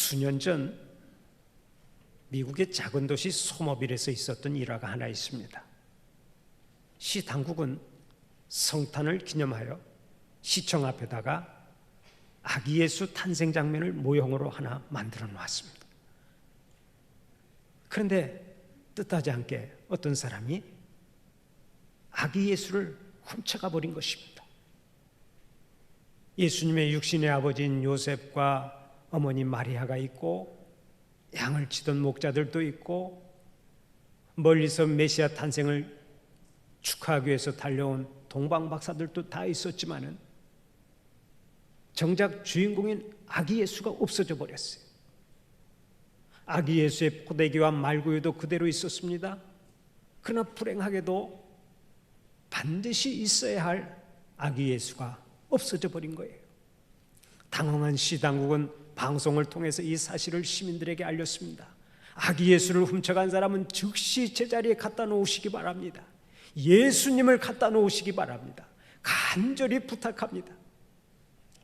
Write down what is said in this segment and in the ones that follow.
수년 전 미국의 작은 도시 소머빌에서 있었던 일화가 하나 있습니다. 시 당국은 성탄을 기념하여 시청 앞에다가 아기 예수 탄생 장면을 모형으로 하나 만들어 놓았습니다. 그런데 뜻하지 않게 어떤 사람이 아기 예수를 훔쳐가 버린 것입니다. 예수님의 육신의 아버지인 요셉과 어머니 마리아가 있고 양을 치던 목자들도 있고 멀리서 메시아 탄생을 축하하기 위해서 달려온 동방 박사들도 다 있었지만은 정작 주인공인 아기 예수가 없어져 버렸어요. 아기 예수의 포대기와 말구유도 그대로 있었습니다. 그러나 불행하게도 반드시 있어야 할 아기 예수가 없어져 버린 거예요. 당황한 시당국은 방송을 통해서 이 사실을 시민들에게 알렸습니다. 아기 예수를 훔쳐간 사람은 즉시 제자리에 갖다 놓으시기 바랍니다. 예수님을 갖다 놓으시기 바랍니다. 간절히 부탁합니다.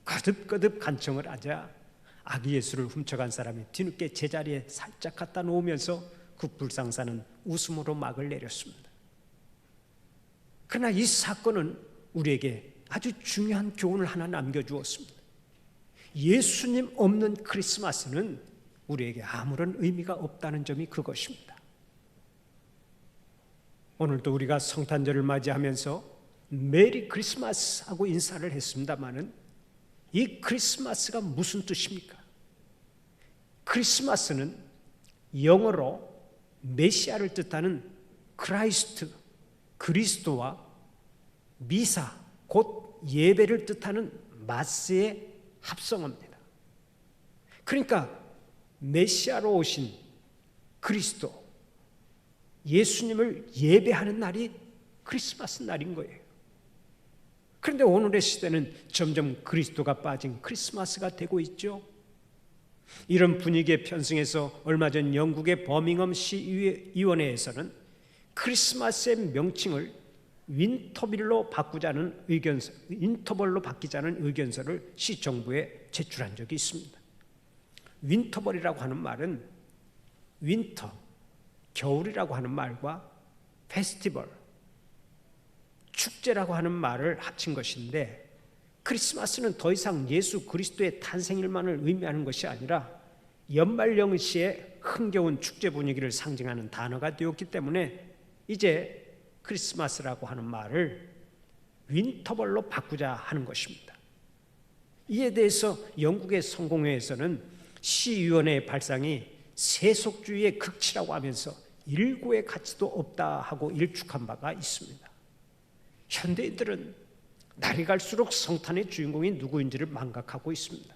거듭거듭 간청을 하자 아기 예수를 훔쳐간 사람이 뒤늦게 제자리에 살짝 갖다 놓으면서 그 불상사는 웃음으로 막을 내렸습니다. 그러나 이 사건은 우리에게 아주 중요한 교훈을 하나 남겨주었습니다. 예수님 없는 크리스마스는 우리에게 아무런 의미가 없다는 점이 그것입니다. 오늘도 우리가 성탄절을 맞이하면서 메리 크리스마스 하고 인사를 했습니다마는 이 크리스마스가 무슨 뜻입니까? 크리스마스는 영어로 메시아를 뜻하는 크라이스트, 그리스도와 미사, 곧 예배를 뜻하는 마스의 합성어입니다. 그러니까 메시아로 오신 그리스도, 예수님을 예배하는 날이 크리스마스 날인 거예요. 그런데 오늘의 시대는 점점 그리스도가 빠진 크리스마스가 되고 있죠. 이런 분위기에 편승해서 얼마 전 영국의 버밍엄 시의원회에서는 크리스마스의 명칭을 윈터벌로 바뀌자는 의견서를 시정부에 제출한 적이 있습니다. 윈터벌이라고 하는 말은 윈터, 겨울이라고 하는 말과 페스티벌, 축제라고 하는 말을 합친 것인데, 크리스마스는 더 이상 예수 그리스도의 탄생일만을 의미하는 것이 아니라 연말연시의 흥겨운 축제 분위기를 상징하는 단어가 되었기 때문에 이제 크리스마스라고 하는 말을 윈터벌로 바꾸자 하는 것입니다. 이에 대해서 영국의 성공회에서는 시의원회의 발상이 세속주의의 극치라고 하면서 일고의 가치도 없다 하고 일축한 바가 있습니다. 현대인들은 날이 갈수록 성탄의 주인공이 누구인지를 망각하고 있습니다.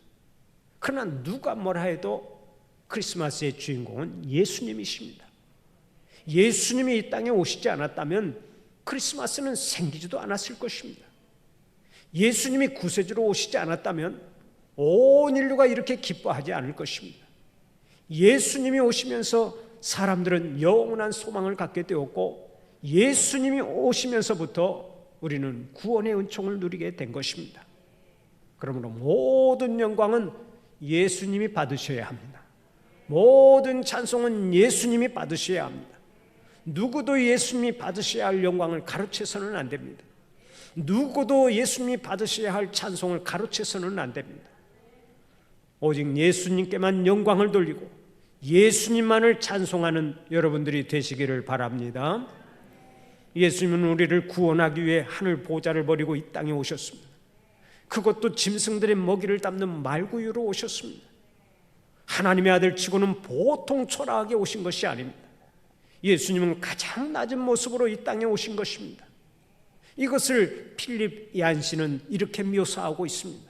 그러나 누가 뭐라 해도 크리스마스의 주인공은 예수님이십니다. 예수님이 이 땅에 오시지 않았다면 크리스마스는 생기지도 않았을 것입니다. 예수님이 구세주로 오시지 않았다면 온 인류가 이렇게 기뻐하지 않을 것입니다. 예수님이 오시면서 사람들은 영원한 소망을 갖게 되었고, 예수님이 오시면서부터 우리는 구원의 은총을 누리게 된 것입니다. 그러므로 모든 영광은 예수님이 받으셔야 합니다. 모든 찬송은 예수님이 받으셔야 합니다. 누구도 예수님이 받으셔야 할 영광을 가로채서는 안 됩니다. 누구도 예수님이 받으셔야 할 찬송을 가로채서는 안 됩니다. 오직 예수님께만 영광을 돌리고 예수님만을 찬송하는 여러분들이 되시기를 바랍니다. 예수님은 우리를 구원하기 위해 하늘 보좌를 버리고 이 땅에 오셨습니다. 그것도 짐승들의 먹이를 담는 말구유로 오셨습니다. 하나님의 아들 치고는 보통 초라하게 오신 것이 아닙니다. 예수님은 가장 낮은 모습으로 이 땅에 오신 것입니다. 이것을 필립 얀시는 이렇게 묘사하고 있습니다.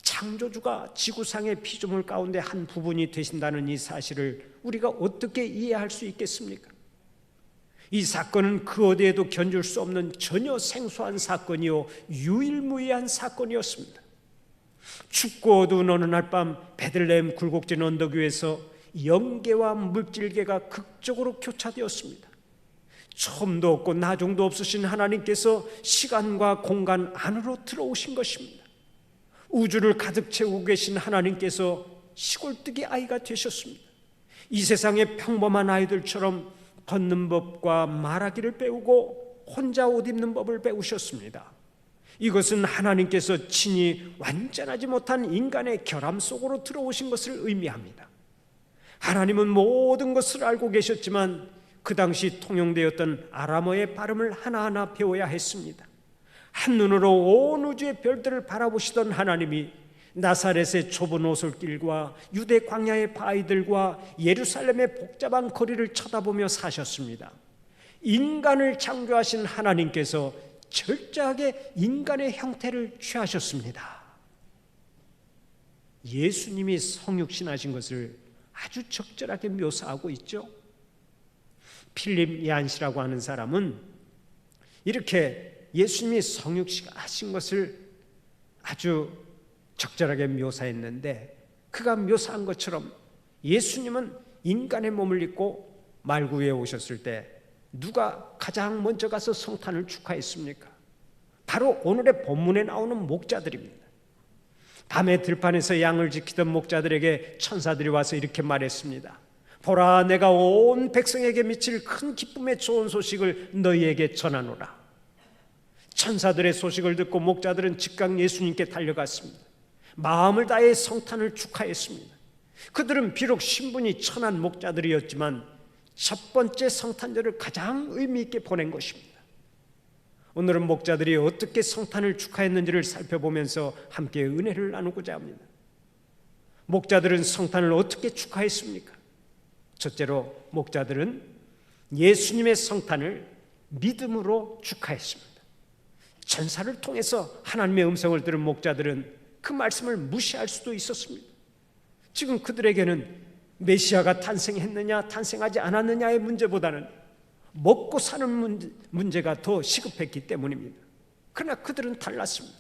창조주가 지구상의 피조물 가운데 한 부분이 되신다는 이 사실을 우리가 어떻게 이해할 수 있겠습니까? 이 사건은 그 어디에도 견줄 수 없는 전혀 생소한 사건이요 유일무이한 사건이었습니다. 춥고 어두운 어느 날 밤 베들레헴 굴곡진 언덕 위에서 영계와 물질계가 극적으로 교차되었습니다. 처음도 없고 나중도 없으신 하나님께서 시간과 공간 안으로 들어오신 것입니다. 우주를 가득 채우고 계신 하나님께서 시골뜨기 아이가 되셨습니다. 이 세상의 평범한 아이들처럼 걷는 법과 말하기를 배우고 혼자 옷 입는 법을 배우셨습니다. 이것은 하나님께서 친히 완전하지 못한 인간의 결함 속으로 들어오신 것을 의미합니다. 하나님은 모든 것을 알고 계셨지만 그 당시 통용되었던 아람어의 발음을 하나하나 배워야 했습니다. 한눈으로 온 우주의 별들을 바라보시던 하나님이 나사렛의 좁은 오솔길과 유대 광야의 바위들과 예루살렘의 복잡한 거리를 쳐다보며 사셨습니다. 인간을 창조하신 하나님께서 철저하게 인간의 형태를 취하셨습니다. 예수님이 성육신하신 것을 아주 적절하게 묘사하고 있죠. 필립 얀시라고 하는 사람은 이렇게 예수님이 성육신하신 것을 아주 적절하게 묘사했는데, 그가 묘사한 것처럼 예수님은 인간의 몸을 입고 말구 위에 오셨을 때 누가 가장 먼저 가서 성탄을 축하했습니까? 바로 오늘의 본문에 나오는 목자들입니다. 밤에 들판에서 양을 지키던 목자들에게 천사들이 와서 이렇게 말했습니다. 보라, 내가 온 백성에게 미칠 큰 기쁨의 좋은 소식을 너희에게 전하노라. 천사들의 소식을 듣고 목자들은 즉각 예수님께 달려갔습니다. 마음을 다해 성탄을 축하했습니다. 그들은 비록 신분이 천한 목자들이었지만 첫 번째 성탄절을 가장 의미 있게 보낸 것입니다. 오늘은 목자들이 어떻게 성탄을 축하했는지를 살펴보면서 함께 은혜를 나누고자 합니다. 목자들은 성탄을 어떻게 축하했습니까? 첫째로 목자들은 예수님의 성탄을 믿음으로 축하했습니다. 천사를 통해서 하나님의 음성을 들은 목자들은 그 말씀을 무시할 수도 있었습니다. 지금 그들에게는 메시아가 탄생했느냐 탄생하지 않았느냐의 문제보다는 먹고 사는 문제가 더 시급했기 때문입니다. 그러나 그들은 달랐습니다.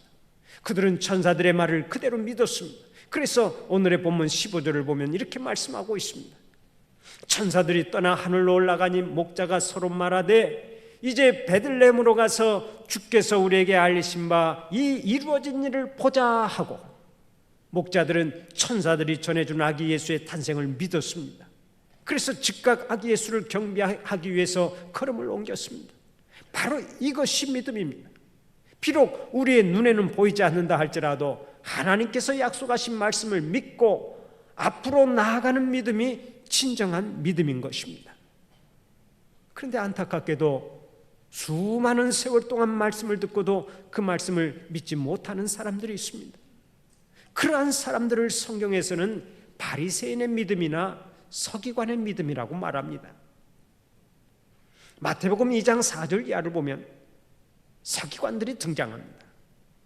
그들은 천사들의 말을 그대로 믿었습니다. 그래서 오늘의 본문 15절을 보면 이렇게 말씀하고 있습니다. 천사들이 떠나 하늘로 올라가니 목자가 서로 말하되 이제 베들레헴으로 가서 주께서 우리에게 알리신 바 이 이루어진 일을 보자 하고, 목자들은 천사들이 전해준 아기 예수의 탄생을 믿었습니다. 그래서 즉각 아기 예수를 경배하기 위해서 걸음을 옮겼습니다. 바로 이것이 믿음입니다. 비록 우리의 눈에는 보이지 않는다 할지라도 하나님께서 약속하신 말씀을 믿고 앞으로 나아가는 믿음이 진정한 믿음인 것입니다. 그런데 안타깝게도 수많은 세월 동안 말씀을 듣고도 그 말씀을 믿지 못하는 사람들이 있습니다. 그러한 사람들을 성경에서는 바리새인의 믿음이나 서기관의 믿음이라고 말합니다. 마태복음 2장 4절 이하를 보면 서기관들이 등장합니다.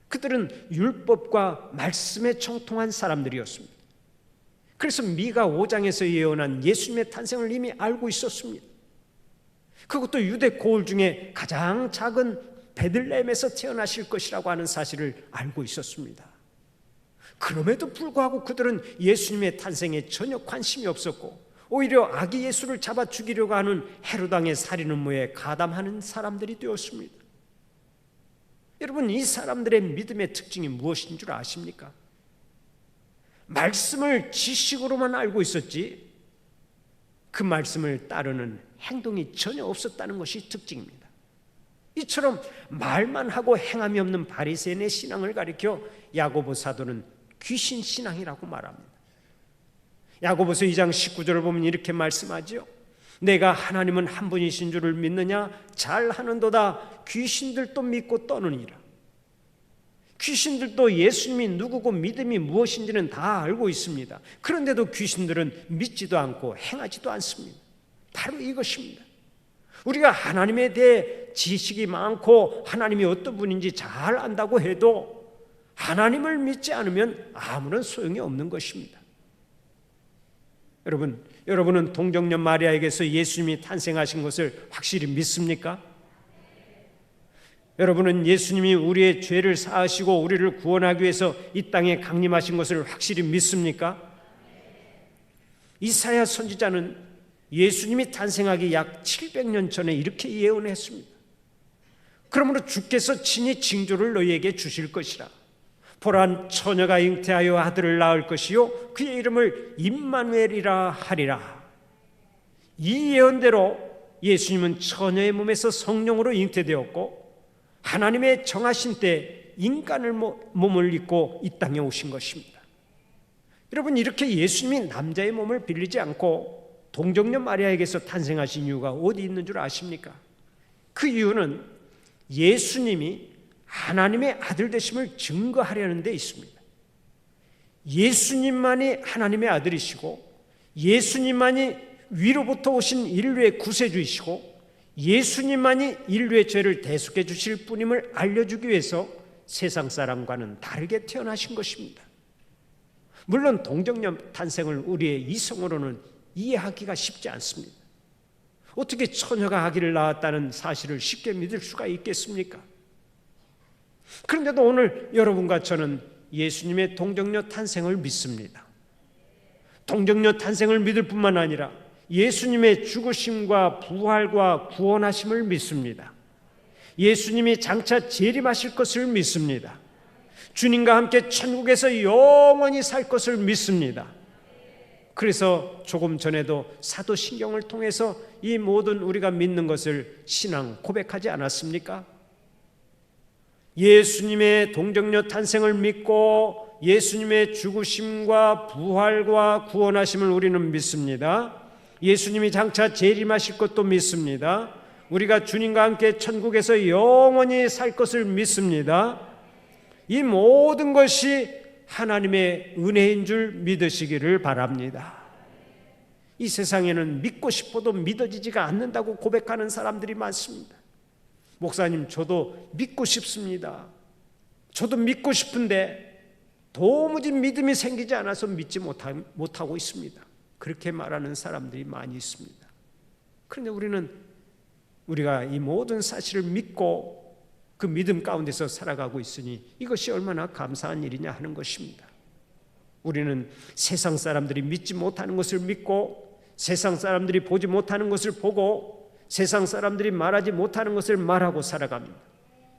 그들은 율법과 말씀에 정통한 사람들이었습니다. 그래서 미가 5장에서 예언한 예수님의 탄생을 이미 알고 있었습니다. 그것도 유대 고을 중에 가장 작은 베들레헴에서 태어나실 것이라고 하는 사실을 알고 있었습니다. 그럼에도 불구하고 그들은 예수님의 탄생에 전혀 관심이 없었고 오히려 아기 예수를 잡아 죽이려고 하는 헤롯 왕의 살인 음모에 가담하는 사람들이 되었습니다. 여러분, 이 사람들의 믿음의 특징이 무엇인 줄 아십니까? 말씀을 지식으로만 알고 있었지 그 말씀을 따르는 행동이 전혀 없었다는 것이 특징입니다. 이처럼 말만 하고 행함이 없는 바리새인의 신앙을 가리켜 야고보 사도는 귀신 신앙이라고 말합니다. 야고보서 2장 19절을 보면 이렇게 말씀하죠. 내가 하나님은 한 분이신 줄을 믿느냐? 잘하는도다. 귀신들도 믿고 떠느니라. 귀신들도 예수님이 누구고 믿음이 무엇인지는 다 알고 있습니다. 그런데도 귀신들은 믿지도 않고 행하지도 않습니다. 바로 이것입니다. 우리가 하나님에 대해 지식이 많고 하나님이 어떤 분인지 잘 안다고 해도 하나님을 믿지 않으면 아무런 소용이 없는 것입니다. 여러분은 동정녀 마리아에게서 예수님이 탄생하신 것을 확실히 믿습니까? 여러분은 예수님이 우리의 죄를 사하시고 우리를 구원하기 위해서 이 땅에 강림하신 것을 확실히 믿습니까? 이사야 선지자는 예수님이 탄생하기 약 700년 전에 이렇게 예언했습니다. 그러므로 주께서 친히 징조를 너희에게 주실 것이라. 보란 처녀가 잉태하여 아들을 낳을 것이요 그의 이름을 임마누엘이라 하리라. 이 예언대로 예수님은 처녀의 몸에서 성령으로 잉태되었고 하나님의 정하신 때 인간을 몸을 입고 이 땅에 오신 것입니다. 여러분, 이렇게 예수님이 남자의 몸을 빌리지 않고 동정녀 마리아에게서 탄생하신 이유가 어디 있는 줄 아십니까? 그 이유는 예수님이 하나님의 아들 되심을 증거하려는 데 있습니다. 예수님만이 하나님의 아들이시고 예수님만이 위로부터 오신 인류의 구세주이시고 예수님만이 인류의 죄를 대속해 주실 분임을 알려주기 위해서 세상 사람과는 다르게 태어나신 것입니다. 물론 동정녀 탄생을 우리의 이성으로는 이해하기가 쉽지 않습니다. 어떻게 처녀가 아기를 낳았다는 사실을 쉽게 믿을 수가 있겠습니까? 그런데도 오늘 여러분과 저는 예수님의 동정녀 탄생을 믿습니다. 동정녀 탄생을 믿을 뿐만 아니라 예수님의 죽으심과 부활과 구원하심을 믿습니다. 예수님이 장차 재림하실 것을 믿습니다. 주님과 함께 천국에서 영원히 살 것을 믿습니다. 그래서 조금 전에도 사도신경을 통해서 이 모든 우리가 믿는 것을 신앙 고백하지 않았습니까? 예수님의 동정녀 탄생을 믿고 예수님의 죽으심과 부활과 구원하심을 우리는 믿습니다. 예수님이 장차 재림하실 것도 믿습니다. 우리가 주님과 함께 천국에서 영원히 살 것을 믿습니다. 이 모든 것이 하나님의 은혜인 줄 믿으시기를 바랍니다. 이 세상에는 믿고 싶어도 믿어지지가 않는다고 고백하는 사람들이 많습니다. 목사님, 저도 믿고 싶습니다. 저도 믿고 싶은데 도무지 믿음이 생기지 않아서 믿지 못하고 있습니다. 그렇게 말하는 사람들이 많이 있습니다. 그런데 우리가 이 모든 사실을 믿고 그 믿음 가운데서 살아가고 있으니 이것이 얼마나 감사한 일이냐 하는 것입니다. 우리는 세상 사람들이 믿지 못하는 것을 믿고 세상 사람들이 보지 못하는 것을 보고 세상 사람들이 말하지 못하는 것을 말하고 살아갑니다.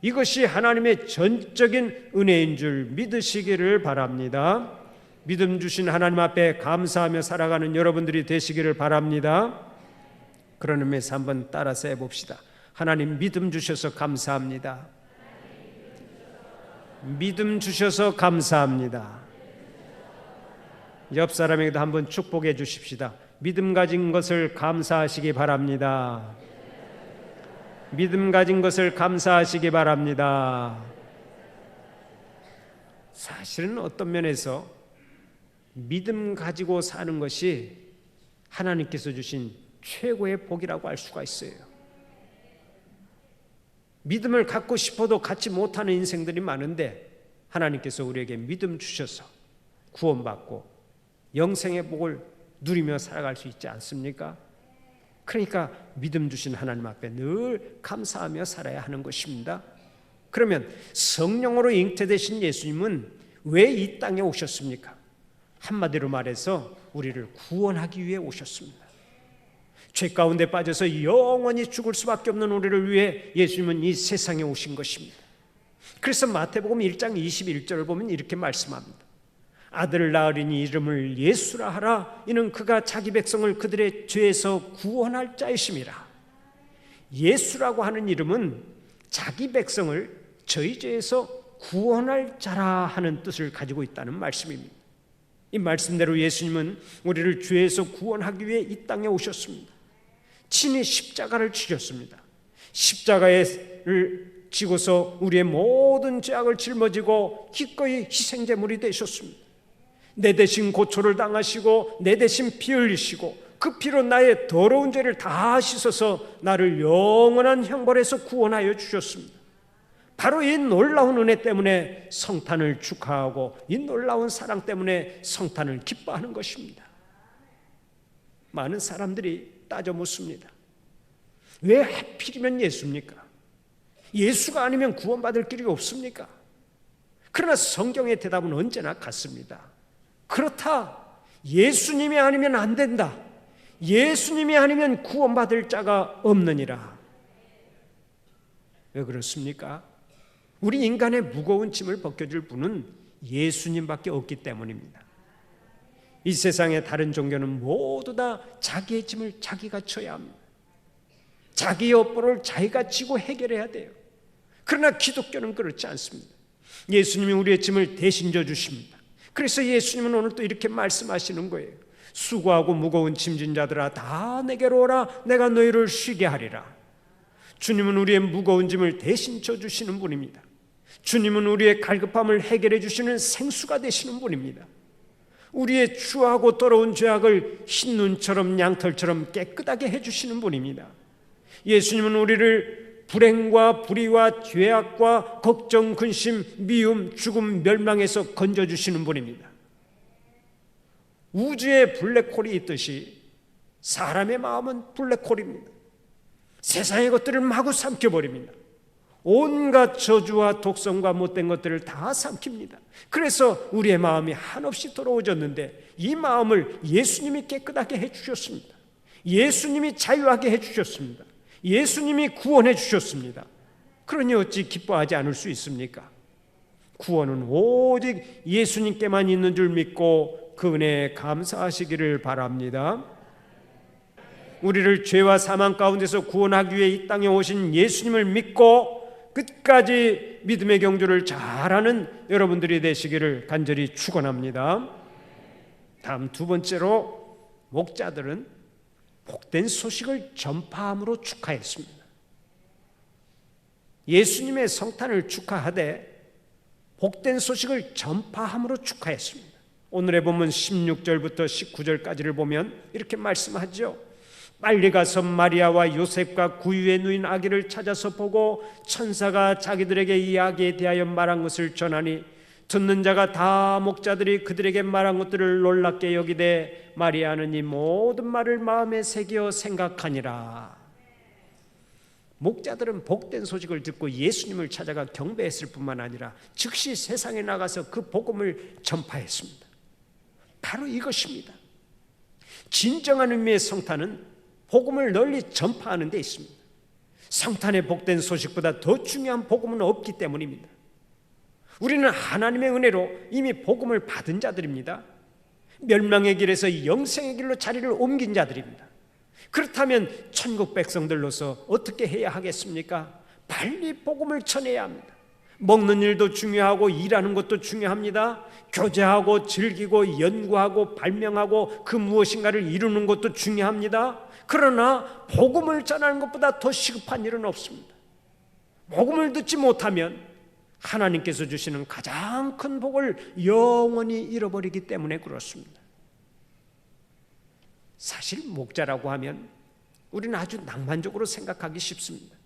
이것이 하나님의 전적인 은혜인 줄 믿으시기를 바랍니다. 믿음 주신 하나님 앞에 감사하며 살아가는 여러분들이 되시기를 바랍니다. 그런 의미에서 한번 따라서 해봅시다. 하나님, 믿음 주셔서 감사합니다. 믿음 주셔서 감사합니다. 옆 사람에게도 한번 축복해 주십시다. 믿음 가진 것을 감사하시기 바랍니다. 믿음 가진 것을 감사하시기 바랍니다. 사실은 어떤 면에서 믿음 가지고 사는 것이 하나님께서 주신 최고의 복이라고 할 수가 있어요. 믿음을 갖고 싶어도 갖지 못하는 인생들이 많은데 하나님께서 우리에게 믿음 주셔서 구원받고 영생의 복을 누리며 살아갈 수 있지 않습니까? 그러니까 믿음 주신 하나님 앞에 늘 감사하며 살아야 하는 것입니다. 그러면 성령으로 잉태되신 예수님은 왜 이 땅에 오셨습니까? 한마디로 말해서 우리를 구원하기 위해 오셨습니다. 죄 가운데 빠져서 영원히 죽을 수밖에 없는 우리를 위해 예수님은 이 세상에 오신 것입니다. 그래서 마태복음 1장 21절을 보면 이렇게 말씀합니다. 아들을 낳으리니 이름을 예수라 하라. 이는 그가 자기 백성을 그들의 죄에서 구원할 자이심이라. 예수라고 하는 이름은 자기 백성을 저희 죄에서 구원할 자라 하는 뜻을 가지고 있다는 말씀입니다. 이 말씀대로 예수님은 우리를 죄에서 구원하기 위해 이 땅에 오셨습니다. 친히 십자가를 지셨습니다. 십자가를 지고서 우리의 모든 죄악을 짊어지고 기꺼이 희생제물이 되셨습니다. 내 대신 고초를 당하시고 내 대신 피 흘리시고 그 피로 나의 더러운 죄를 다 씻어서 나를 영원한 형벌에서 구원하여 주셨습니다. 바로 이 놀라운 은혜 때문에 성탄을 축하하고 이 놀라운 사랑 때문에 성탄을 기뻐하는 것입니다. 많은 사람들이 따져 묻습니다. 왜 하필이면 예수입니까? 예수가 아니면 구원받을 길이 없습니까? 그러나 성경의 대답은 언제나 같습니다. 그렇다. 예수님이 아니면 안 된다. 예수님이 아니면 구원받을 자가 없느니라. 왜 그렇습니까? 우리 인간의 무거운 짐을 벗겨줄 분은 예수님밖에 없기 때문입니다. 이 세상의 다른 종교는 모두 다 자기의 짐을 자기가 져야 합니다. 자기의 업보를 자기가 지고 해결해야 돼요. 그러나 기독교는 그렇지 않습니다. 예수님이 우리의 짐을 대신 져 주십니다. 그래서 예수님은 오늘 또 이렇게 말씀하시는 거예요. 수고하고 무거운 짐진 자들아 다 내게로 오라. 내가 너희를 쉬게 하리라. 주님은 우리의 무거운 짐을 대신 져 주시는 분입니다. 주님은 우리의 갈급함을 해결해 주시는 생수가 되시는 분입니다. 우리의 추하고 더러운 죄악을 흰 눈처럼 양털처럼 깨끗하게 해주시는 분입니다. 예수님은 우리를 불행과 불의와 죄악과 걱정, 근심, 미움, 죽음, 멸망에서 건져주시는 분입니다. 우주에 블랙홀이 있듯이 사람의 마음은 블랙홀입니다. 세상의 것들을 마구 삼켜버립니다. 온갖 저주와 독성과 못된 것들을 다 삼킵니다. 그래서 우리의 마음이 한없이 더러워졌는데 이 마음을 예수님이 깨끗하게 해주셨습니다. 예수님이 자유하게 해주셨습니다. 예수님이 구원해 주셨습니다. 그러니 어찌 기뻐하지 않을 수 있습니까? 구원은 오직 예수님께만 있는 줄 믿고 그 은혜에 감사하시기를 바랍니다. 우리를 죄와 사망 가운데서 구원하기 위해 이 땅에 오신 예수님을 믿고 끝까지 믿음의 경주를 잘하는 여러분들이 되시기를 간절히 축원합니다. 다음 두 번째로 목자들은 복된 소식을 전파함으로 축하했습니다. 예수님의 성탄을 축하하되 복된 소식을 전파함으로 축하했습니다. 오늘의 본문 16절부터 19절까지를 보면 이렇게 말씀하죠. 빨리 가서 마리아와 요셉과 구유에 누인 아기를 찾아서 보고 천사가 자기들에게 이 아기에 대하여 말한 것을 전하니 듣는 자가 다 목자들이 그들에게 말한 것들을 놀랍게 여기되 마리아는 이 모든 말을 마음에 새겨 생각하니라. 목자들은 복된 소식을 듣고 예수님을 찾아가 경배했을 뿐만 아니라 즉시 세상에 나가서 그 복음을 전파했습니다. 바로 이것입니다. 진정한 의미의 성탄은 복음을 널리 전파하는 데 있습니다. 성탄의 복된 소식보다 더 중요한 복음은 없기 때문입니다. 우리는 하나님의 은혜로 이미 복음을 받은 자들입니다. 멸망의 길에서 영생의 길로 자리를 옮긴 자들입니다. 그렇다면 천국 백성들로서 어떻게 해야 하겠습니까? 빨리 복음을 전해야 합니다. 먹는 일도 중요하고 일하는 것도 중요합니다. 교제하고 즐기고 연구하고 발명하고 그 무엇인가를 이루는 것도 중요합니다. 그러나 복음을 전하는 것보다 더 시급한 일은 없습니다. 복음을 듣지 못하면 하나님께서 주시는 가장 큰 복을 영원히 잃어버리기 때문에 그렇습니다. 사실 목자라고 하면 우리는 아주 낭만적으로 생각하기 쉽습니다.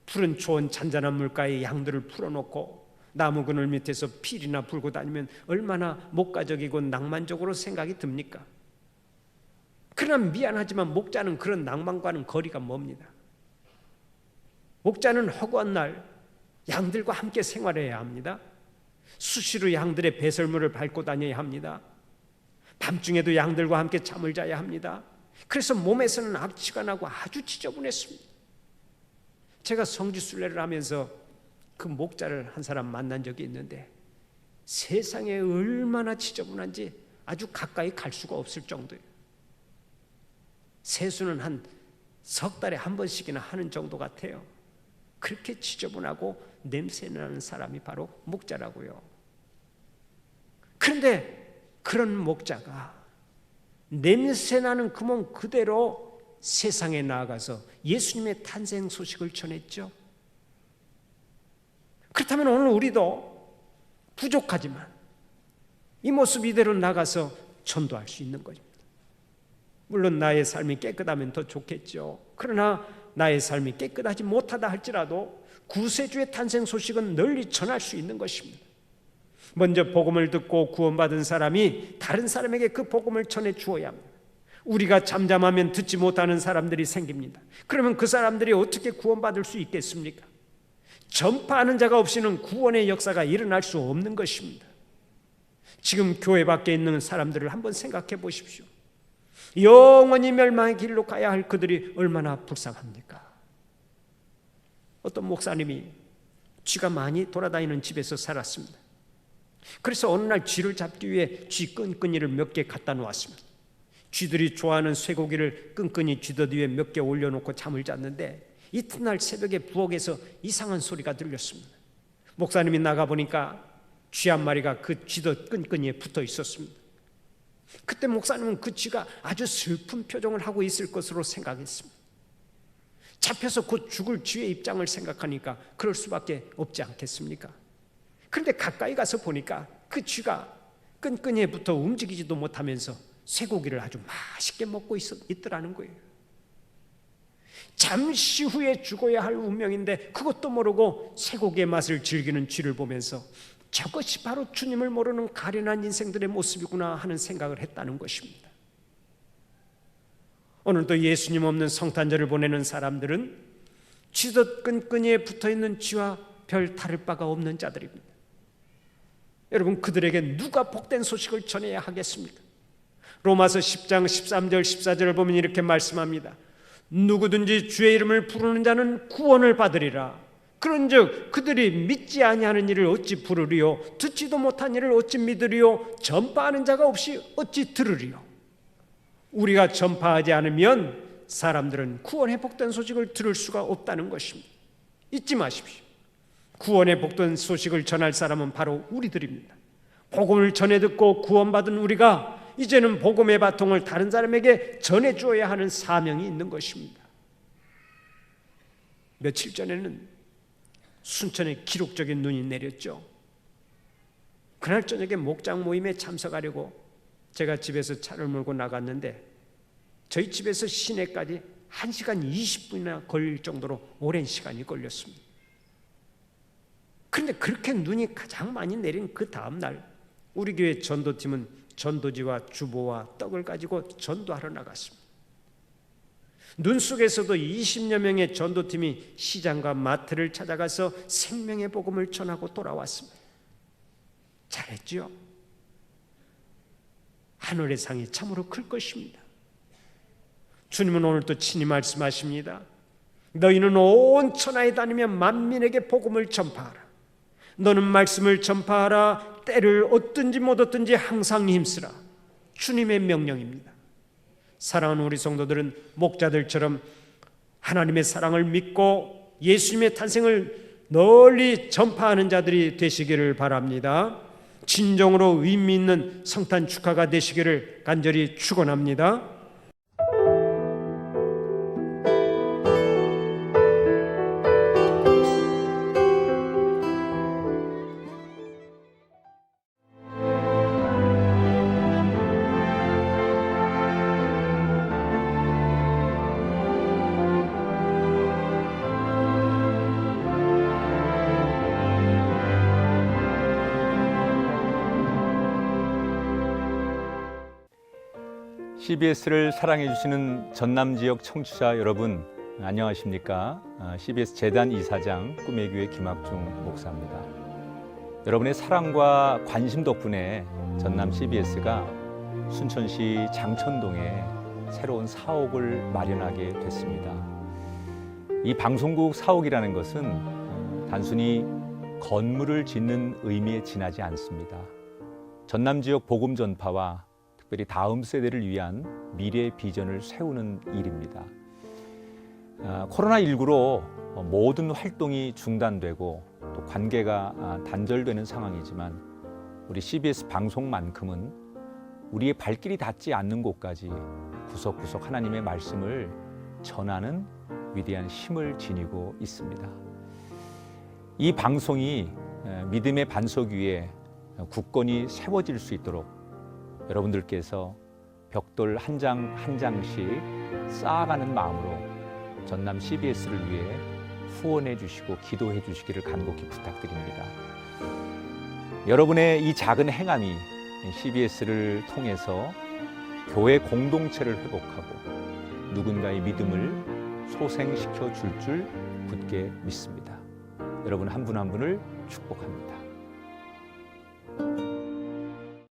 푸른 초원 잔잔한 물가에 양들을 풀어놓고 나무 그늘 밑에서 필이나 불고 다니면 얼마나 목가적이고 낭만적으로 생각이 듭니까? 그러나 미안하지만 목자는 그런 낭만과는 거리가 멉니다. 목자는 허구한 날 양들과 함께 생활해야 합니다. 수시로 양들의 배설물을 밟고 다녀야 합니다. 밤중에도 양들과 함께 잠을 자야 합니다. 그래서 몸에서는 악취가 나고 아주 지저분했습니다. 제가 성지순례를 하면서 그 목자를 한 사람 만난 적이 있는데 세상에 얼마나 지저분한지 아주 가까이 갈 수가 없을 정도예요. 세수는 한 석 달에 한 번씩이나 하는 정도 같아요. 그렇게 지저분하고 냄새나는 사람이 바로 목자라고요. 그런데 그런 목자가 냄새나는 그 몸 그대로 세상에 나아가서 예수님의 탄생 소식을 전했죠. 그렇다면 오늘 우리도 부족하지만 이 모습 이대로 나가서 전도할 수 있는 것입니다. 물론 나의 삶이 깨끗하면 더 좋겠죠. 그러나 나의 삶이 깨끗하지 못하다 할지라도 구세주의 탄생 소식은 널리 전할 수 있는 것입니다. 먼저 복음을 듣고 구원받은 사람이 다른 사람에게 그 복음을 전해 주어야 합니다. 우리가 잠잠하면 듣지 못하는 사람들이 생깁니다. 그러면 그 사람들이 어떻게 구원받을 수 있겠습니까? 전파하는 자가 없이는 구원의 역사가 일어날 수 없는 것입니다. 지금 교회 밖에 있는 사람들을 한번 생각해 보십시오. 영원히 멸망의 길로 가야 할 그들이 얼마나 불쌍합니까? 어떤 목사님이 쥐가 많이 돌아다니는 집에서 살았습니다. 그래서 어느 날 쥐를 잡기 위해 쥐 끈끈이를 몇 개 갖다 놓았습니다. 쥐들이 좋아하는 쇠고기를 끈끈이 쥐더드 위에 몇 개 올려놓고 잠을 잤는데 이튿날 새벽에 부엌에서 이상한 소리가 들렸습니다. 목사님이 나가보니까 쥐 한 마리가 그 쥐더 끈끈이에 붙어 있었습니다. 그때 목사님은 그 쥐가 아주 슬픈 표정을 하고 있을 것으로 생각했습니다. 잡혀서 곧 죽을 쥐의 입장을 생각하니까 그럴 수밖에 없지 않겠습니까? 그런데 가까이 가서 보니까 그 쥐가 끈끈이에 붙어 움직이지도 못하면서 쇠고기를 아주 맛있게 먹고 있더라는 거예요. 잠시 후에 죽어야 할 운명인데 그것도 모르고 쇠고기의 맛을 즐기는 쥐를 보면서 저것이 바로 주님을 모르는 가련한 인생들의 모습이구나 하는 생각을 했다는 것입니다. 오늘도 예수님 없는 성탄절을 보내는 사람들은 쥐덧 끈끈이에 붙어있는 쥐와 별 다를 바가 없는 자들입니다. 여러분, 그들에게 누가 복된 소식을 전해야 하겠습니까? 로마서 10장 13절 14절을 보면 이렇게 말씀합니다. 누구든지 주의 이름을 부르는 자는 구원을 받으리라. 그런즉 그들이 믿지 아니하는 일을 어찌 부르리요, 듣지도 못한 일을 어찌 믿으리요, 전파하는 자가 없이 어찌 들으리요. 우리가 전파하지 않으면 사람들은 구원의 복된 소식을 들을 수가 없다는 것입니다. 잊지 마십시오. 구원의 복된 소식을 전할 사람은 바로 우리들입니다. 복음을 전해 듣고 구원받은 우리가 이제는 복음의 바통을 다른 사람에게 전해주어야 하는 사명이 있는 것입니다. 며칠 전에는 순천에 기록적인 눈이 내렸죠. 그날 저녁에 목장 모임에 참석하려고 제가 집에서 차를 몰고 나갔는데 저희 집에서 시내까지 1시간 20분이나 걸릴 정도로 오랜 시간이 걸렸습니다. 그런데 그렇게 눈이 가장 많이 내린 그 다음 날 우리 교회 전도팀은 전도지와 주보와 떡을 가지고 전도하러 나갔습니다. 눈 속에서도 20여 명의 전도팀이 시장과 마트를 찾아가서 생명의 복음을 전하고 돌아왔습니다. 잘했죠? 하늘의 상이 참으로 클 것입니다. 주님은 오늘 또 친히 말씀하십니다. 너희는 온 천하에 다니며 만민에게 복음을 전파하라. 너는 말씀을 전파하라. 때를 얻든지 못 얻든지 항상 힘쓰라. 주님의 명령입니다. 사랑하는 우리 성도들은 목자들처럼 하나님의 사랑을 믿고 예수님의 탄생을 널리 전파하는 자들이 되시기를 바랍니다. 진정으로 의미 있는 성탄 축하가 되시기를 간절히 축원합니다. CBS를 사랑해 주시는 전남 지역 청취자 여러분, 안녕하십니까? CBS 재단 이사장 꿈의 교회 김학중 목사입니다. 여러분의 사랑과 관심 덕분에 전남 CBS가 순천시 장천동에 새로운 사옥을 마련하게 됐습니다. 이 방송국 사옥이라는 것은 단순히 건물을 짓는 의미에 지나지 않습니다. 전남 지역 복음 전파와 특별히 다음 세대를 위한 미래 비전을 세우는 일입니다. 코로나19로 모든 활동이 중단되고 또 관계가 단절되는 상황이지만 우리 CBS 방송만큼은 우리의 발길이 닿지 않는 곳까지 구석구석 하나님의 말씀을 전하는 위대한 힘을 지니고 있습니다. 이 방송이 믿음의 반석 위에 굳건히 세워질 수 있도록 여러분들께서 벽돌 한 장 한 장씩 쌓아가는 마음으로 전남 CBS를 위해 후원해 주시고 기도해 주시기를 간곡히 부탁드립니다. 여러분의 이 작은 행함이 CBS를 통해서 교회 공동체를 회복하고 누군가의 믿음을 소생시켜 줄 굳게 믿습니다. 여러분 한 분 한 분을 축복합니다.